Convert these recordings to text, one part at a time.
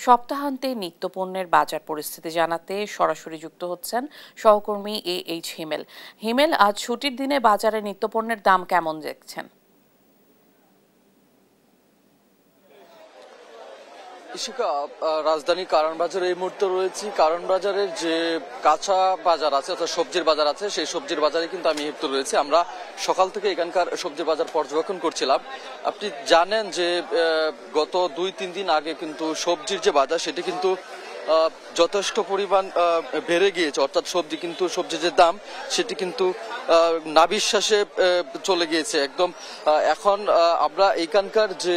সপ্তাহান্তে নিত্যপণ্যের বাজার পরিস্থিতি জানাতে সরাসরি যুক্ত হচ্ছেন সহকর্মী এইচ হিমেল। হিমেল, আজ ছুটির দিনে বাজারে নিত্যপণ্যের দাম কেমন দেখছেন? ইশিকা, রাজধানী কারণ বাজারে এই মুহূর্তে রয়েছি। কারণ বাজারের যে কাঁচা বাজার আছে অর্থাৎ সবজির বাজার আছে, সেই সবজির বাজারে কিন্তু আমি মুহূর্তে রয়েছি। আমরা সকাল থেকে এখানকার সবজির বাজার পর্যবেক্ষণ করছিলাম। আপনি জানেন যে গত 2-3 দিন আগে কিন্তু সবজির যে বাজার সেটি কিন্তু যথেষ্ট পরিমাণ বেড়ে গিয়েছে, অর্থাৎ সবজির যে দাম সেটি কিন্তু নাবিশ্বাসে চলে গিয়েছে একদম। এখন আমরা এখানকার যে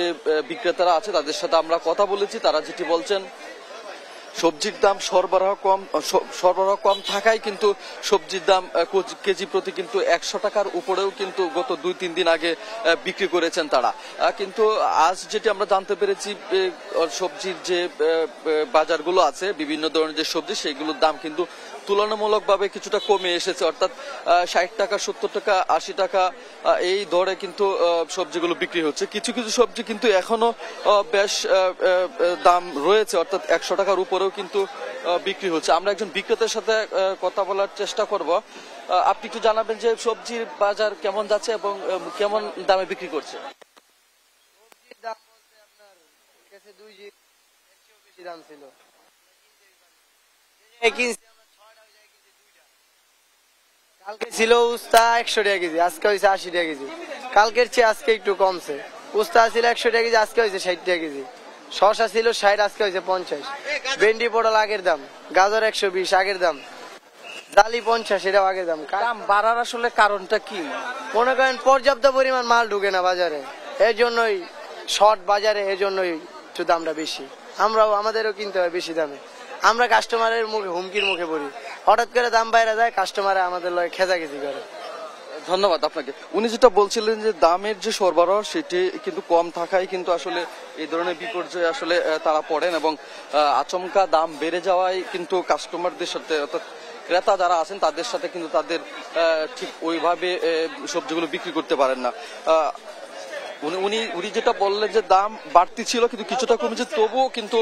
বিক্রেতারা আছে তাদের সাথে আমরা কথা বলেছি। তারা যেটি বলছেন, সবজির দাম সরবরাহ কম থাকায় কিন্তু সবজির দাম কেজি প্রতি কিন্তু 100 টাকার উপরেও কিন্তু গত 2-3 দিন আগে বিক্রি করেছেন তারা। কিন্তু আজ যেটি আমরা জানতে পেরেছি, সবজির যে বাজারগুলো আছে বিভিন্ন ধরনের যে সবজি সেইগুলোর দাম কিন্তু তুলনামূলকভাবে কিছুটা কমে এসেছে, অর্থাৎ 60 টাকা, 70 টাকা, 80 টাকা এই দরে কিন্তু সবজিগুলো বিক্রি হচ্ছে। কিছু কিছু সবজি কিন্তু এখনো বেশ দাম রয়েছে, অর্থাৎ 100 টাকার উপরেও কিন্তু বিক্রি হচ্ছে। আমরা একজন বিক্রেতার সাথে কথা বলার চেষ্টা করব। আপনি একটু জানাবেন যে সবজির বাজার কেমন যাচ্ছে এবং কেমন দামে বিক্রি করছে? সবজির দাম বলতে আপনার কাছে 2 বেশি দাম ছিল। কালকে ছিল উস্তা 100 টাকা কেজি, আজকে হয়েছে 80 টাকা কেজি। কালকের চেয়ে আজকে একটু কমছে। উস্তা ছিল 100 টাকা কেজি, আজকে হয়েছে 60 টাকা কেজি। শসা ছিল 60, আজকে হয়েছে 50। ভেন্ডি পটল আগের দাম, গাজর 120 আগের দাম, ডালি 50 এটাও আগের দাম। দাম বাড়ার আসলে কারণটা কি? মনে করেন পর্যাপ্ত পরিমাণ মাল ঢুকে না বাজারে, এর জন্যই শর্ট বাজারে, এর জন্যই একটু দামটা বেশি। আমাদেরও কিনতে হয় বেশি দামে। আমরা কাস্টমারের মুখে হুমকির মুখে পড়ি, হঠাৎ করে দাম বাইরে যায়, কাস্টমার আমাদের লয় খেজাখেজি করে। ধন্যবাদ আপনাকে। উনি যেটা বলছিলেন যে দামের যে সরবরাহ সেটি কিন্তু কম থাকায় কিন্তু আসলে এই ধরনের বিপর্যয় আসলে তারা পড়েন এবং আচমকা দাম বেড়ে যাওয়ায় কিন্তু কাস্টমারদের সাথে অর্থাৎ ক্রেতা যারা আছেন তাদের সাথে কিন্তু তাদের ঠিক ওইভাবে সবজিগুলো বিক্রি করতে পারেন না। উনি যেটা বললেন যে দাম বাড়তি ছিল কিন্তু কিছুটা কমেছে, তবুও কিন্তু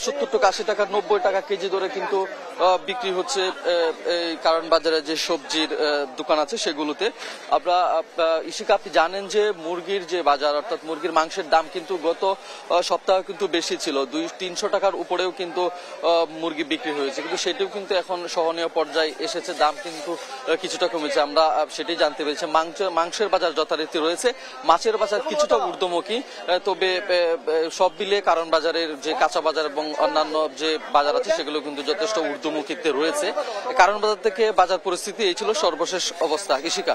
70 টাকা, 80 টাকা, 90 টাকা কেজি ধরে কিন্তু বিক্রি হচ্ছে এই কারণ বাজারে যে সবজির দোকান আছে সেগুলোতে। ইশিকা, আপনি জানেন যে মুরগির যে বাজার অর্থাৎ মুরগির মাংসের দাম কিন্তু গত সপ্তাহে কিন্তু বেশি ছিল, 200-300 টাকার উপরেও কিন্তু মুরগি বিক্রি হয়েছে, কিন্তু সেটিও কিন্তু এখন সহনীয় পর্যায়ে এসেছে, দাম কিন্তু কিছুটা কমেছে। আমরা সেটাই জানতে পেরেছি। মাংসের বাজার যথারীতি রয়েছে, মাছের বাজার কিছুটা ঊর্ধ্বমুখী, তবে সব মিলিয়ে কারণ বাজারের যে কাঁচা বাজার এবং অন্যান্য যে বাজার আছে সেগুলো কিন্তু যথেষ্ট ঊর্ধ্বমুখীতে রয়েছে। কারণ বাজার থেকে বাজার পরিস্থিতি এই ছিল সর্বশেষ অবস্থা। ইশিকা।